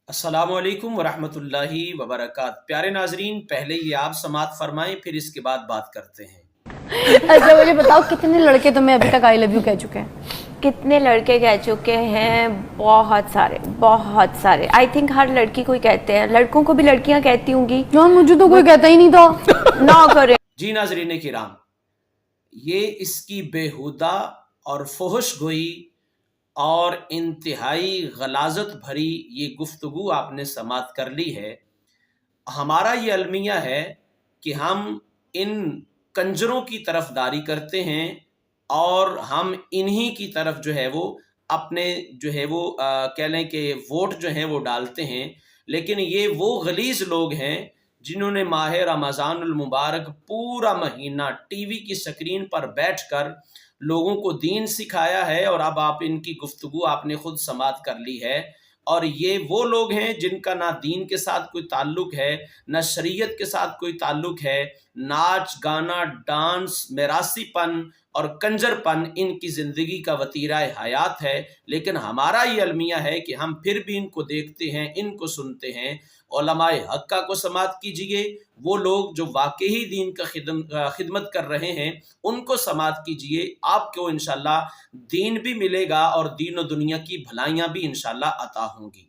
अस्सलामु अलैकुम वरहमतुल्लाहि वबरकात। प्यारे नाजरीन, पहले ये आप समात फरमाएं, फिर इसके बाद बात करते हैं। अच्छा मुझे बताओ, कितने लड़के तुम्हें अभी तक आई लव यू कह चुके हैं? कितने लड़के कह चुके हैं? बहुत सारे, बहुत सारे। आई थिंक हर लड़की को ही कहते हैं, लड़कों को भी लड़कियां कहती होंगी। यार मुझे तो कोई कहता ही नहीं था। ना करे। जी नाजरीन किराम, ये इसकी बेहुदा और फुहश गोई और इंतहाई गलाजत भरी ये गुफ्तगू आपने समात कर ली है। हमारा ये अलमिया है कि हम इन कंजरों की तरफदारी करते हैं और हम इन्हीं की तरफ जो है वो अपने जो है वो कह लें कि वोट जो हैं वो डालते हैं। लेकिन ये वो गलीज लोग हैं जिन्होंने माह रमज़ानुल मुबारक पूरा महीना टीवी की स्क्रीन पर बैठकर लोगों को दीन सिखाया है, और अब आप इनकी गुफ्तगू आपने खुद समात कर ली है। और ये वो लोग हैं जिनका ना दीन के साथ कोई ताल्लुक है, ना शरीयत के साथ कोई ताल्लुक है। नाच गाना, डांस, मेरासीपन और कंजरपन इनकी ज़िंदगी का वतीरा हयात है। लेकिन हमारा ये अलमिया है कि हम फिर भी इनको देखते हैं, इनको सुनते हैं। उलमाए हक़्क़ा को समात कीजिए, वो लोग जो वाकई दीन का खिदमत कर रहे हैं उनको समात कीजिए। आपको इंशाल्लाह दीन भी मिलेगा और दीन और दुनिया की भलाइयाँ भी इंशाल्लाह अता होंगी।